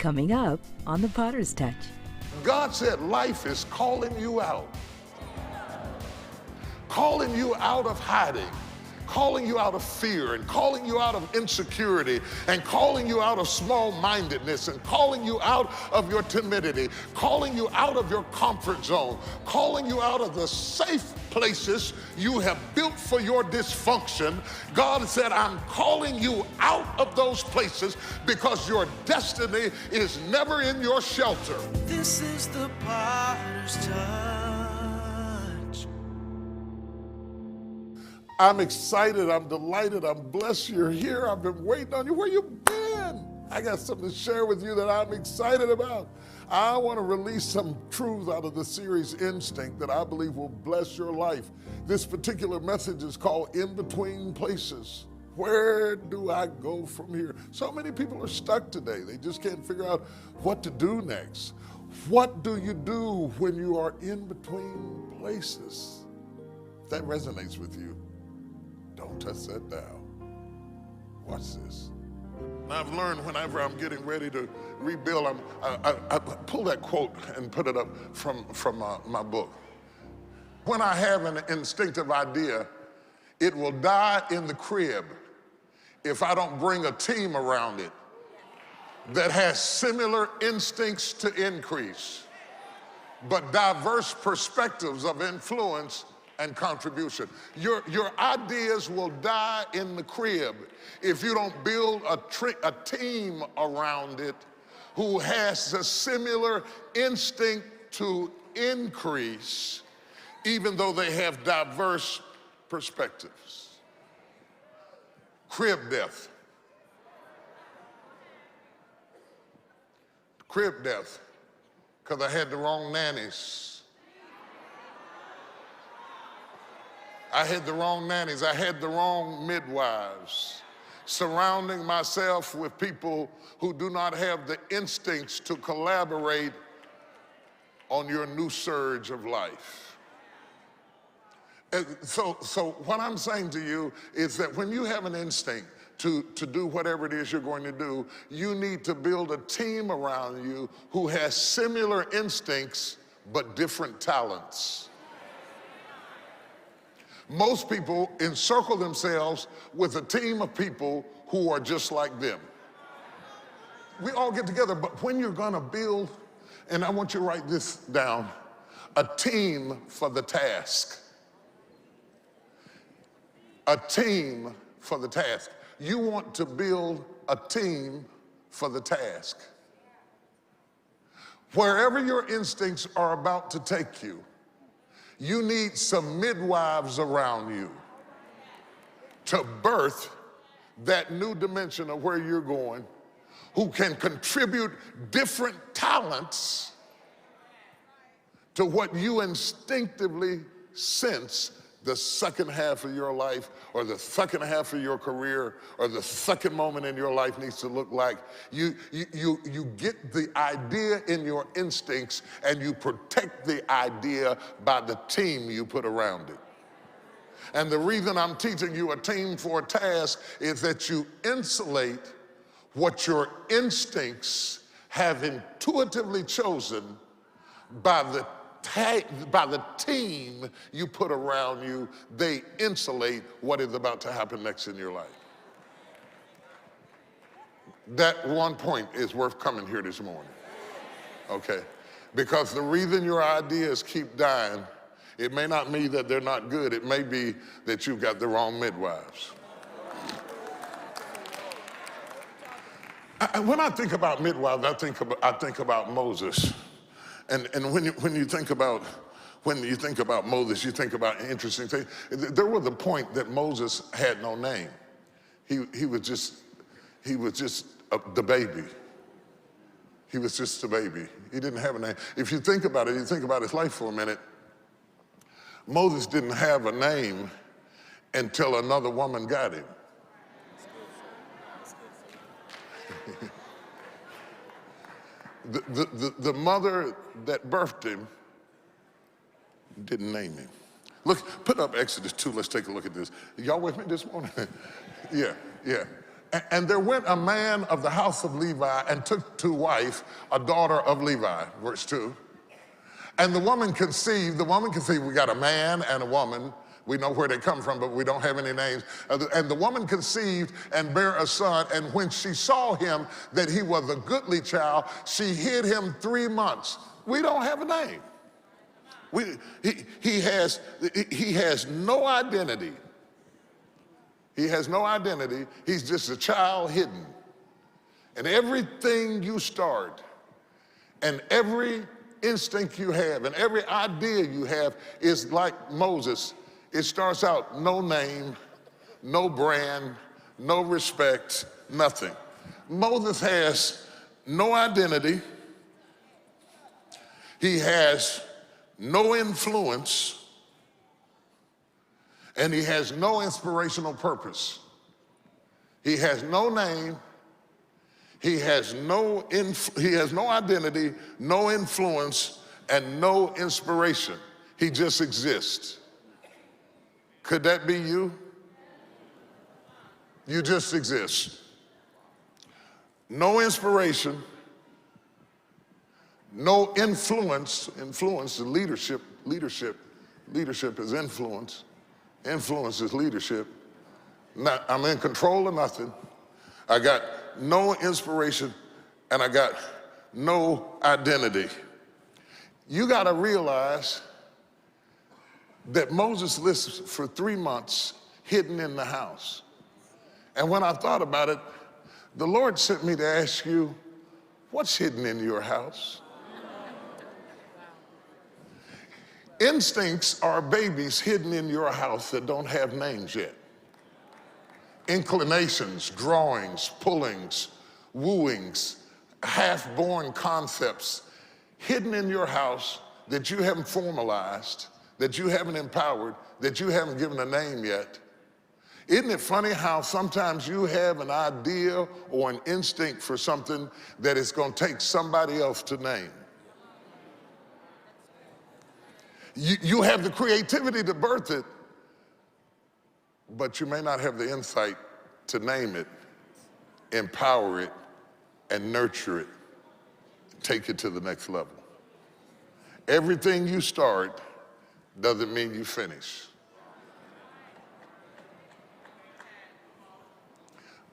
Coming up on The Potter's Touch. God said life is calling you out of hiding, calling you out of fear, and calling you out of insecurity, and calling you out of small-mindedness, and calling you out of your timidity, calling you out of your comfort zone, calling you out of the safe places you have built for your dysfunction. God said, I'm calling you out of those places because your destiny is never in your shelter. This is the Potter's Touch. I'm excited, I'm delighted, I'm blessed you're here. I've been waiting on you. Where you been? I got something to share with you that I'm excited about. I want to release some truths out of the series Instinct that I believe will bless your life. This particular message is called In Between Places. Where do I go from here? So many people are stuck today. They just can't figure out what to do next. What do you do when you are in between places? If that resonates with you, don't touch that dial. Watch this. I've learned whenever I'm getting ready to rebuild, I pull that quote and put it up from my book. When I have an instinctive idea, it will die in the crib if I don't bring a team around it that has similar instincts to increase, but diverse perspectives of influence and contribution. Your ideas will die in the crib if you don't build a team around it who has a similar instinct to increase, even though they have diverse perspectives. Crib death. Crib death, because I had the wrong nannies. I had the wrong nannies. I had the wrong midwives. Surrounding myself with people who do not have the instincts to collaborate on your new surge of life. And so what I'm saying to you is that when you have an instinct to do whatever it is you're going to do, you need to build a team around you who has similar instincts but different talents. Most people encircle themselves with a team of people who are just like them. We all get together, but when you're gonna build, and I want you to write this down, a team for the task. A team for the task. You want to build a team for the task. Wherever your instincts are about to take you, you need some midwives around you to birth that new dimension of where you're going, who can contribute different talents to what you instinctively sense the second half of your life or the second half of your career or the second moment in your life needs to look like. You get the idea in your instincts and you protect the idea by the team you put around it. And the reason I'm teaching you a team for a task is that you insulate what your instincts have intuitively chosen by the team you put around you. They insulate what is about to happen next in your life. That one point is worth coming here this morning, okay? Because the reason your ideas keep dying, it may not mean that they're not good. It may be that you've got the wrong midwives. When I think about midwives, I think about Moses. And when you think about Moses, you think about interesting things. There was a point that Moses had no name. He was just the baby. He was just a baby. He didn't have a name. If you think about it, you think about his life for a minute. Moses didn't have a name until another woman got him. The mother that birthed him didn't name him. Look, put up Exodus 2. Let's take a look at this. Y'all with me this morning? Yeah. And there went a man of the house of Levi and took to wife a daughter of Levi, verse 2. And the woman conceived, we got a man and a woman. We know where they come from, but we don't have any names. And the woman conceived and bare a son, and when she saw him that he was a goodly child, she hid him 3 months. We don't have a name. He has no identity. He has no identity. He's just a child hidden. And everything you start, and every instinct you have, and every idea you have is like Moses. It starts out no name, no brand, no respect, nothing. Moses has no identity. He has no influence, and he has no inspirational purpose. He has no name. He has no identity, no influence, and no inspiration. He just exists. Could that be you? You just exist. No inspiration, no influence. Influence is leadership. Leadership is influence. Influence is leadership. I'm in control of nothing. I got no inspiration, and I got no identity. You got to realize that Moses lives for 3 months hidden in the house. And when I thought about it, the Lord sent me to ask you, what's hidden in your house? Instincts are babies hidden in your house that don't have names yet. Inclinations, drawings, pullings, wooings, half-born concepts hidden in your house that you haven't formalized, that you haven't empowered, that you haven't given a name yet. Isn't it funny how sometimes you have an idea or an instinct for something that it's going to take somebody else to name? You have the creativity to birth it, but you may not have the insight to name it, empower it, and nurture it, take it to the next level. Everything you start doesn't mean you finish.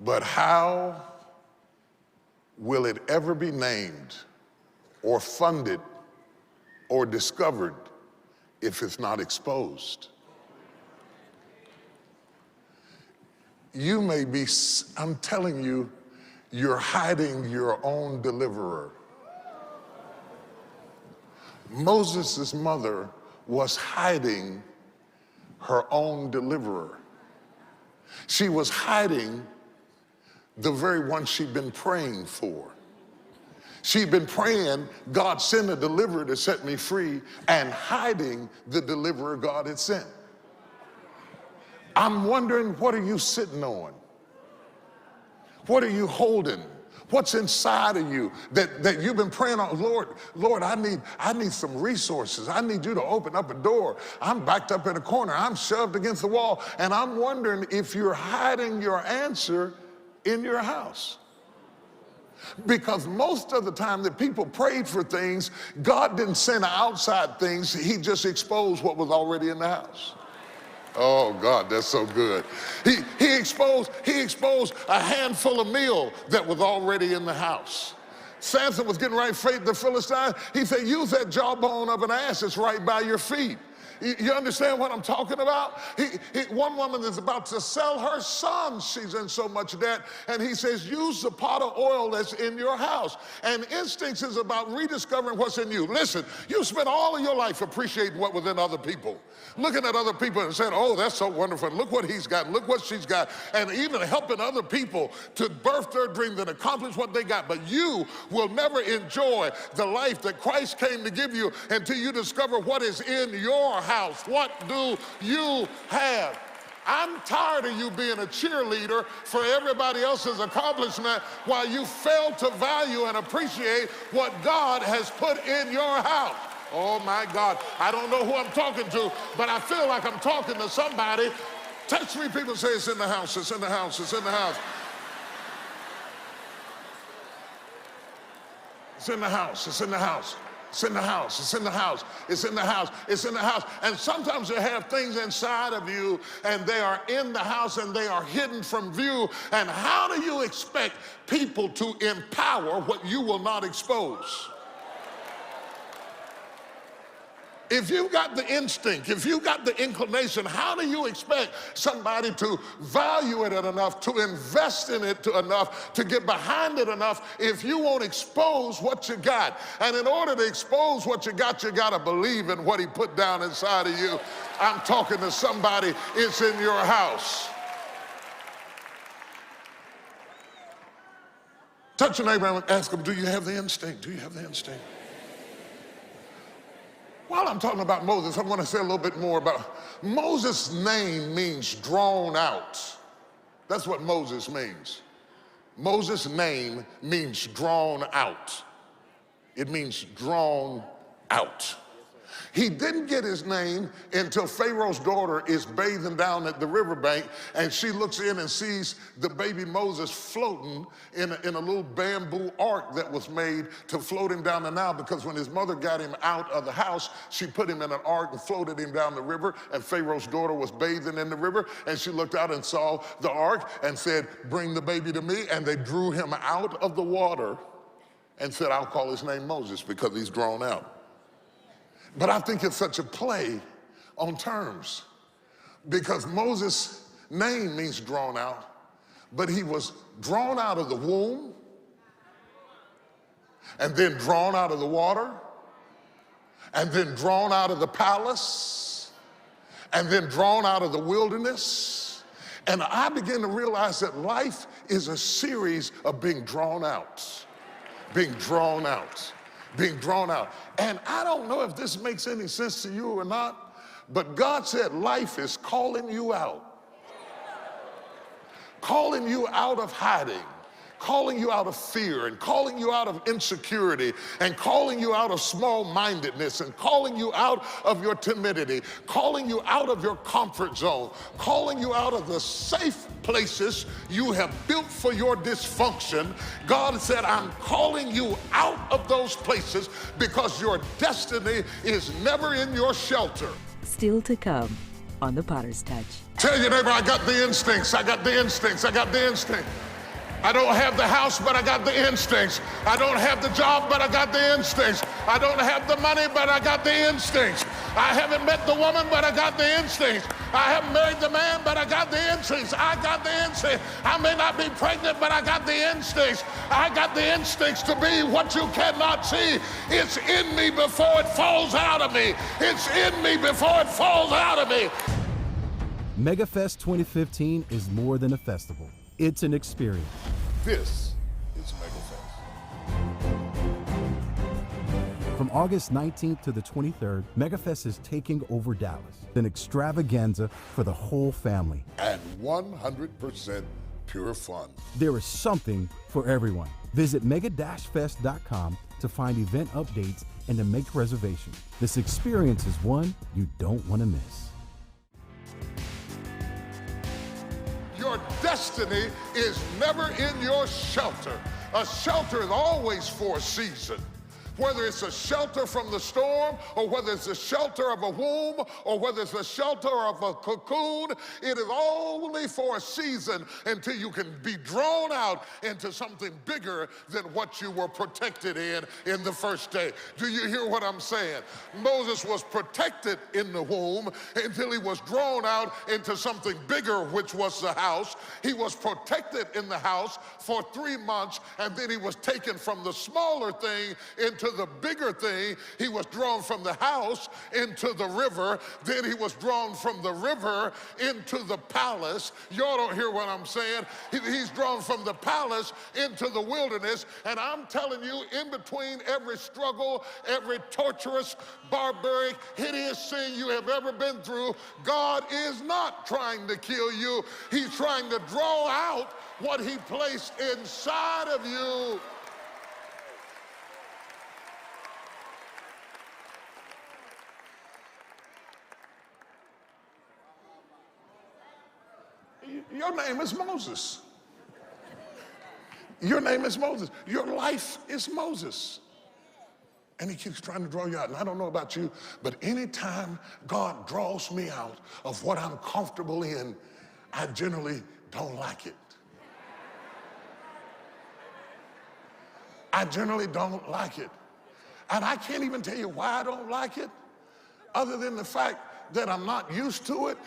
But how will it ever be named or funded or discovered if it's not exposed? You may be, I'm telling you, you're hiding your own deliverer. Moses' mother was hiding her own deliverer. She was hiding the very one she'd been praying for. She'd been praying, God, send a deliverer to set me free, and hiding the deliverer God had sent. I'm wondering, what are you sitting on? What are you holding? What's inside of you that you've been praying on? Lord, I need some resources. I need you to open up a door. I'm backed up in a corner. I'm shoved against the wall. And I'm wondering if you're hiding your answer in your house. Because most of the time that people prayed for things, God didn't send outside things. He just exposed what was already in the house. Oh God, that's so good. He exposed a handful of meal that was already in the house. Samson was getting ready to fight the Philistine. He said, use that jawbone of an ass that's right by your feet. You understand what I'm talking about? One woman is about to sell her son. She's in so much debt. And he says, use the pot of oil that's in your house. And instincts is about rediscovering what's in you. Listen, you spent all of your life appreciating what was in other people. Looking at other people and saying, oh, that's so wonderful. Look what he's got. Look what she's got. And even helping other people to birth their dreams and accomplish what they got. But you will never enjoy the life that Christ came to give you until you discover what is in your house. What do you have? I'm tired of you being a cheerleader for everybody else's accomplishment while you fail to value and appreciate what God has put in your house. Oh my God, I don't know who I'm talking to, but I feel like I'm talking to somebody. Touch 3 people, say it's in the house, it's in the house, it's in the house. It's in the house. It's in the house. It's in the house. It's in the house. It's in the house. It's in the house. And sometimes you have things inside of you and they are in the house and they are hidden from view. And how do you expect people to empower what you will not expose? If you've got the instinct, if you've got the inclination, how do you expect somebody to value it enough, to invest in it enough, to get behind it enough if you won't expose what you got? And in order to expose what you got to believe in what he put down inside of you. I'm talking to somebody, it's in your house. Touch your neighbor and ask them, do you have the instinct? Do you have the instinct? While I'm talking about Moses, I want to say a little bit more about Moses' name means drawn out. That's what Moses means. Moses' name means drawn out. It means drawn out. He didn't get his name until Pharaoh's daughter is bathing down at the riverbank and she looks in and sees the baby Moses floating in a little bamboo ark that was made to float him down the Nile, because when his mother got him out of the house, she put him in an ark and floated him down the river, and Pharaoh's daughter was bathing in the river and she looked out and saw the ark and said, bring the baby to me, and they drew him out of the water and said, I'll call his name Moses because he's drawn out. But I think it's such a play on terms, because Moses' name means drawn out, but he was drawn out of the womb and then drawn out of the water and then drawn out of the palace and then drawn out of the wilderness. And I began to realize that life is a series of being drawn out, being drawn out, being drawn out. And I don't know if this makes any sense to you or not, but God said life is calling you out. Calling you out of hiding, calling you out of fear, and calling you out of insecurity, and calling you out of small-mindedness, and calling you out of your timidity, calling you out of your comfort zone, calling you out of the safe places you have built for your dysfunction. God said, I'm calling you out of those places because your destiny is never in your shelter. Still to come on The Potter's Touch. Tell your neighbor, I got the instincts, I got the instincts, I got the instinct. I don't have the house, but I got the instincts. I don't have the job, but I got the instincts. I don't have the money, but I got the instincts. I haven't met the woman, but I got the instincts. I haven't married the man, but I got the instincts. I got the instincts. I may not be pregnant, but I got the instincts. I got the instincts to be what you cannot see. It's in me before it falls out of me. It's in me before it falls out of me. MegaFest 2015 is more than a festival. It's an experience. This is MegaFest. From August 19th to the 23rd, MegaFest is taking over Dallas, an extravaganza for the whole family. And 100% pure fun. There is something for everyone. Visit mega-fest.com to find event updates and to make reservations. This experience is one you don't want to miss. Your destiny is never in your shelter. A shelter is always for a season. Whether it's a shelter from the storm, or whether it's a shelter of a womb, or whether it's a shelter of a cocoon, it is only for a season until you can be drawn out into something bigger than what you were protected in the first day. Do you hear what I'm saying? Moses was protected in the womb until he was drawn out into something bigger, which was the house. He was protected in the house for 3 months, and then he was taken from the smaller thing into the bigger thing. He was drawn from the house into the river. Then he was drawn from the river into the palace. Y'all don't hear what I'm saying. He's drawn from the palace into the wilderness. And I'm telling you, in between every struggle, every torturous, barbaric, hideous thing you have ever been through, God is not trying to kill you. He's trying to draw out what he placed inside of you. Your name is Moses. Your name is Moses. Your life is Moses. And he keeps trying to draw you out. And I don't know about you, but anytime God draws me out of what I'm comfortable in, I generally don't like it. I generally don't like it. And I can't even tell you why I don't like it, other than the fact that I'm not used to it,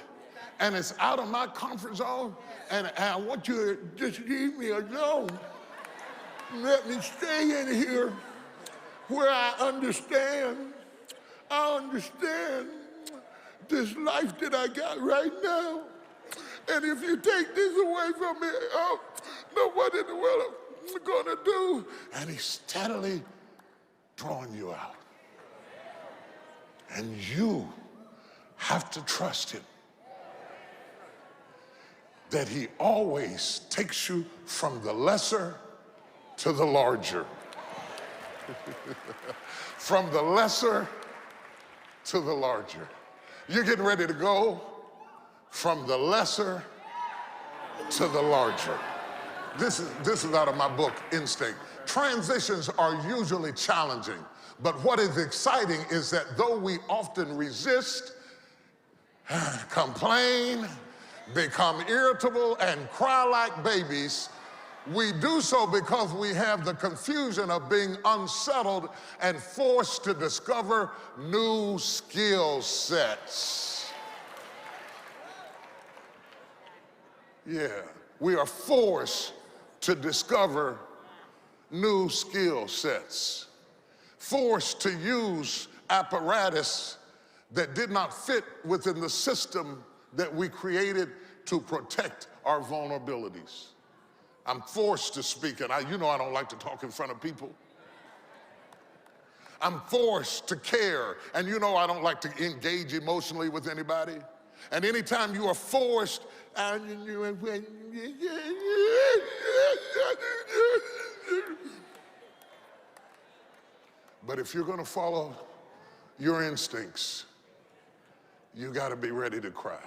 and it's out of my comfort zone, and I want you to just leave me alone. Let me stay in here where I understand this life that I got right now. And if you take this away from me, oh, no, what in the world am I gonna do? And he's steadily drawing you out. And you have to trust him that he always takes you from the lesser to the larger. From the lesser to the larger. You're getting ready to go from the lesser to the larger. This is out of my book, Instinct. Transitions are usually challenging, but what is exciting is that though we often resist, complain, become irritable, and cry like babies, we do so because we have the confusion of being unsettled and forced to discover new skill sets. Yeah, we are forced to discover new skill sets, forced to use apparatus that did not fit within the system that we created to protect our vulnerabilities. I'm forced to speak, and you know I don't like to talk in front of people. I'm forced to care, and you know I don't like to engage emotionally with anybody. And anytime you are forced, but if you're gonna follow your instincts, you gotta be ready to cry.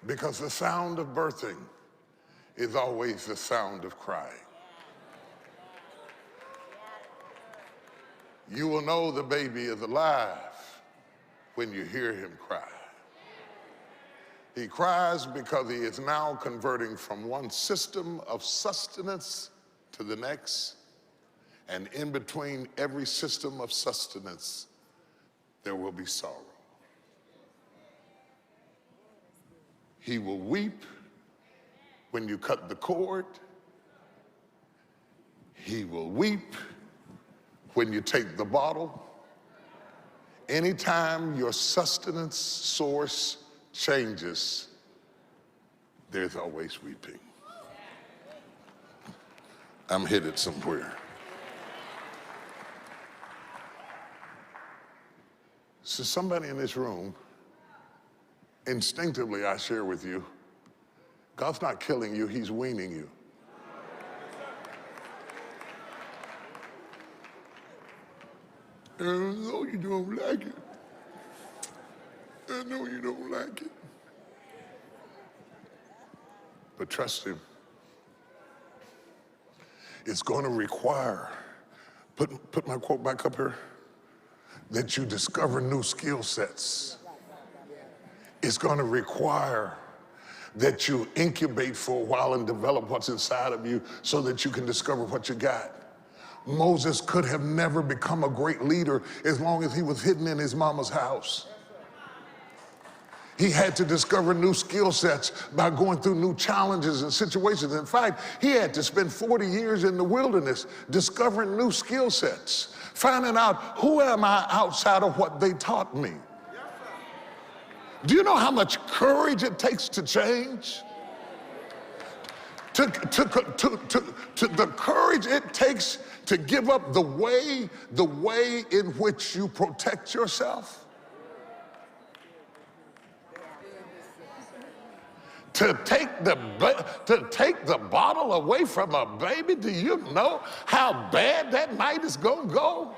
Because the sound of birthing is always the sound of crying. You will know the baby is alive when you hear him cry. He cries because he is now converting from one system of sustenance to the next, and in between every system of sustenance, there will be sorrow. He will weep when you cut the cord. He will weep when you take the bottle. Anytime your sustenance source changes, there's always weeping. I'm headed somewhere. So somebody in this room, instinctively I share with you, God's not killing you, he's weaning you. I know you don't like it. I know you don't like it. But trust him. It's going to require, put my quote back up here, that you discover new skill sets. It's going to require that you incubate for a while and develop what's inside of you so that you can discover what you got. Moses could have never become a great leader as long as he was hidden in his mama's house. He had to discover new skill sets by going through new challenges and situations. In fact, he had to spend 40 years in the wilderness discovering new skill sets, finding out who am I outside of what they taught me. Do you know how much courage it takes to change? The courage it takes to give up the way in which you protect yourself. To take the bottle away from a baby, do you know how bad that night is gonna go?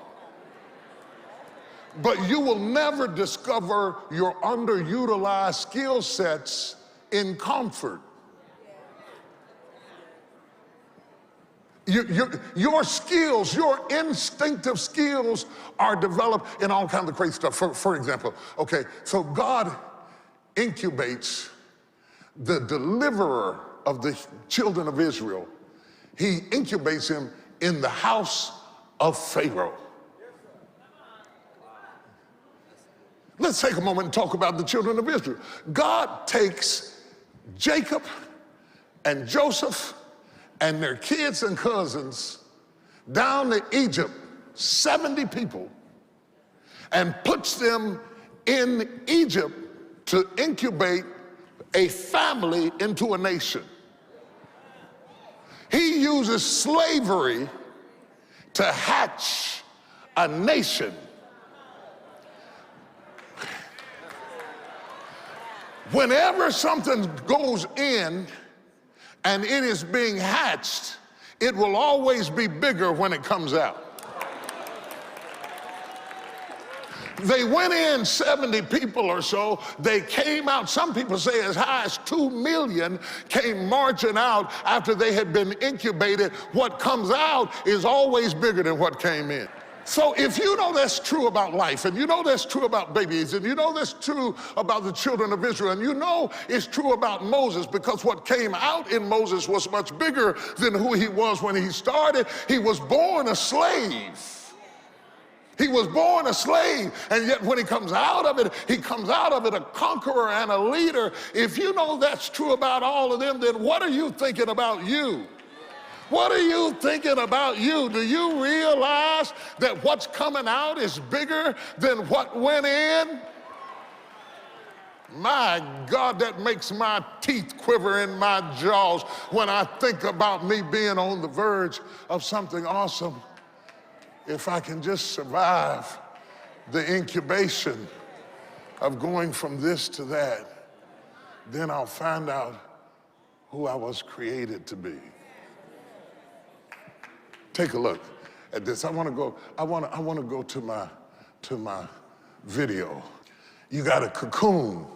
But you will never discover your underutilized skill sets in comfort. Your skills, your instinctive skills are developed in all kinds of crazy stuff. For example, okay, so God incubates the deliverer of the children of Israel. He incubates him in the house of Pharaoh. Let's take a moment and talk about the children of Israel. God takes Jacob and Joseph and their kids and cousins down to Egypt, 70 people, and puts them in Egypt to incubate a family into a nation. He uses slavery to hatch a nation. Whenever something goes in and it is being hatched, it will always be bigger when it comes out. They went in 70 people or so. They came out, some people say as high as 2 million came marching out after they had been incubated. What comes out is always bigger than what came in. So if you know that's true about life, and you know that's true about babies, and you know that's true about the children of Israel, and you know it's true about Moses, because what came out in Moses was much bigger than who he was when he started. He was born a slave. He was born a slave, and yet when he comes out of it, he comes out of it a conqueror and a leader. If you know that's true about all of them, then what are you thinking about you? What are you thinking about you? Do you realize that what's coming out is bigger than what went in? My God, that makes my teeth quiver in my jaws when I think about me being on the verge of something awesome. If I can just survive the incubation of going from this to that, then I'll find out who I was created to be. Take a look at this. I want to go to my video. You got a cocoon.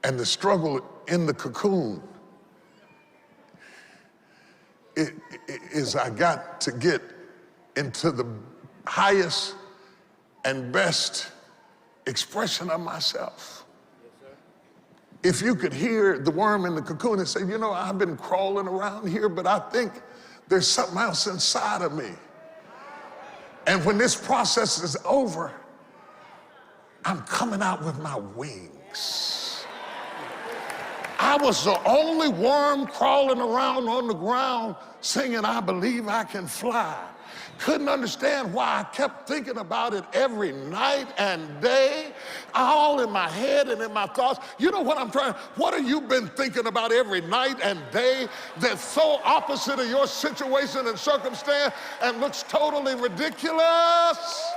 And the struggle in the cocoon is I got to get into the highest and best expression of myself. If you could hear the worm in the cocoon and say, you know, I've been crawling around here, but I think there's something else inside of me. And when this process is over, I'm coming out with my wings. I was the only worm crawling around on the ground singing, I believe I can fly. Couldn't understand why I kept thinking about it every night and day, all in my head and in my thoughts. You know what what have you been thinking about every night and day that's so opposite of your situation and circumstance and looks totally ridiculous?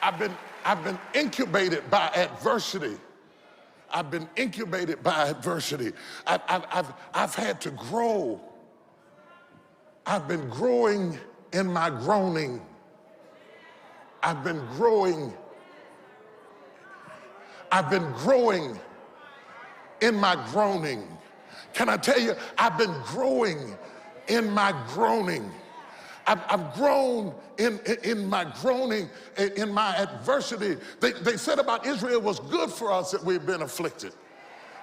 I've been incubated by adversity. I've been incubated by adversity. I've had to grow. I've been growing in my groaning. I've been growing. I've been growing in my groaning. Can I tell you, I've been growing in my groaning. I've grown in my groaning, in my adversity. They said about Israel, it was good for us that we've been afflicted.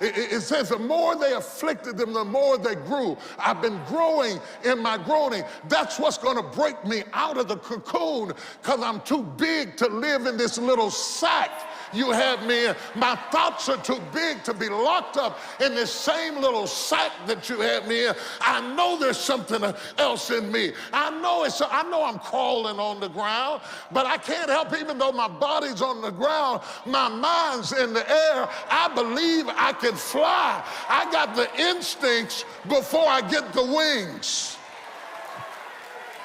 It says the more they afflicted them, the more they grew. I've been growing in my groaning. That's what's going to break me out of the cocoon, because I'm too big to live in this little sack you have me in. My thoughts are too big to be locked up in this same little sack that you have me in. I know there's something else in me. I know I'm crawling on the ground, but I can't help, even though my body's on the ground, my mind's in the air. I believe I can fly. I got the instincts before I get the wings.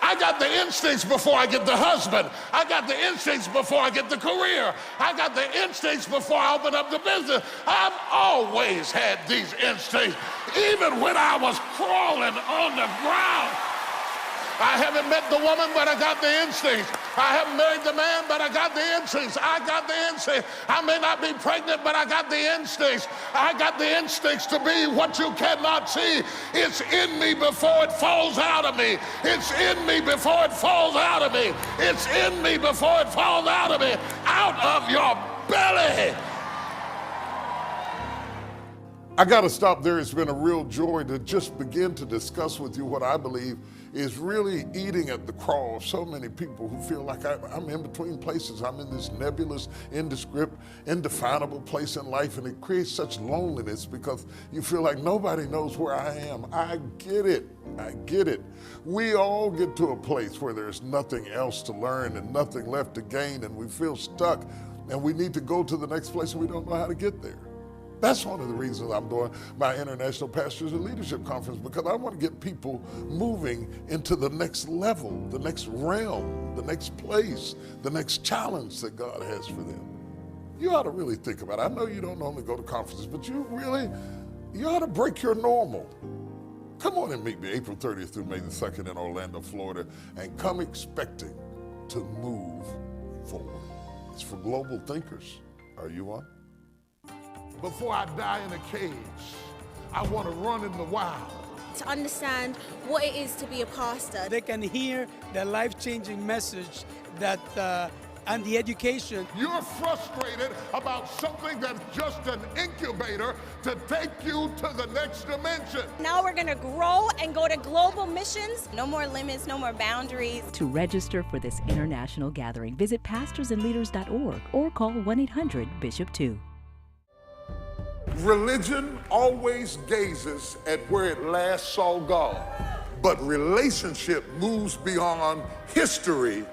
I got the instincts before I get the husband. I got the instincts before I get the career. I got the instincts before I open up the business. I've always had these instincts, even when I was crawling on the ground. I haven't met the woman, but I got the instincts. I haven't married the man, but I got the instincts. I got the instincts. I may not be pregnant, but I got the instincts. I got the instincts to be what you cannot see. It's in me before it falls out of me. It's in me before it falls out of me. It's in me before it falls out of me. Out of your belly. I got to stop there. It's been a real joy to just begin to discuss with you what I believe is really eating at the craw of so many people who feel like I'm in between places. I'm in this nebulous, indescript, indefinable place in life, and it creates such loneliness because you feel like nobody knows where I am. I get it. I get it. We all get to a place where there's nothing else to learn and nothing left to gain, and we feel stuck, and we need to go to the next place, and we don't know how to get there. That's one of the reasons I'm doing my International Pastors and Leadership Conference, because I want to get people moving into the next level, the next realm, the next place, the next challenge that God has for them. You ought to really think about it. I know you don't normally go to conferences, but you ought to break your normal. Come on and meet me April 30th through May the 2nd in Orlando, Florida, and come expecting to move forward. It's for global thinkers. Are you one? Before I die in a cage, I want to run in the wild. To understand what it is to be a pastor. They can hear the life-changing message that and the education. You're frustrated about something that's just an incubator to take you to the next dimension. Now we're going to grow and go to global missions. No more limits, no more boundaries. To register for this international gathering, visit pastorsandleaders.org or call 1-800-BISHOP2. Religion always gazes at where it last saw God, but relationship moves beyond history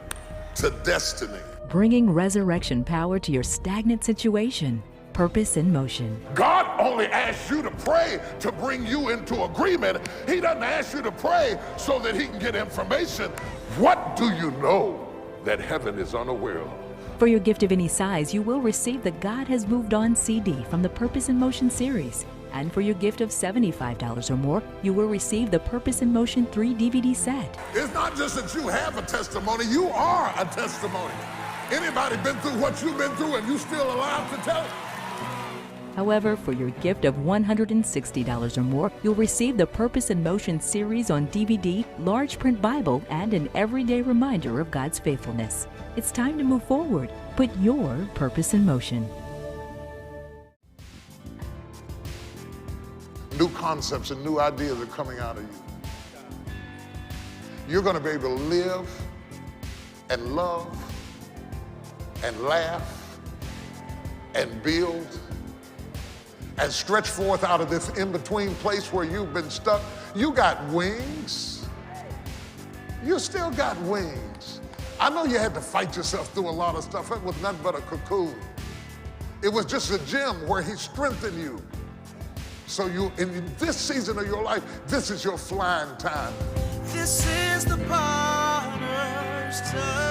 to destiny. Bringing resurrection power to your stagnant situation. Purpose in motion. God only asks you to pray to bring you into agreement. He doesn't ask you to pray so that he can get information. What do you know that heaven is unaware of? For your gift of any size, you will receive the God Has Moved On CD from the Purpose in Motion series. And for your gift of $75 or more, you will receive the Purpose in Motion 3 DVD set. It's not just that you have a testimony, you are a testimony. Anybody been through what you've been through and you still alive to tell it? However, for your gift of $160 or more, you'll receive the Purpose in Motion series on DVD, large print Bible, and an everyday reminder of God's faithfulness. It's time to move forward. Put your purpose in motion. New concepts and new ideas are coming out of you. You're going to be able to live and love and laugh and build and stretch forth out of this in-between place where you've been stuck. You got wings. You still got wings. I know you had to fight yourself through a lot of stuff. It was nothing but a cocoon. It was just a gym where he strengthened you. So you, in this season of your life, this is your flying time. This is the potter's time.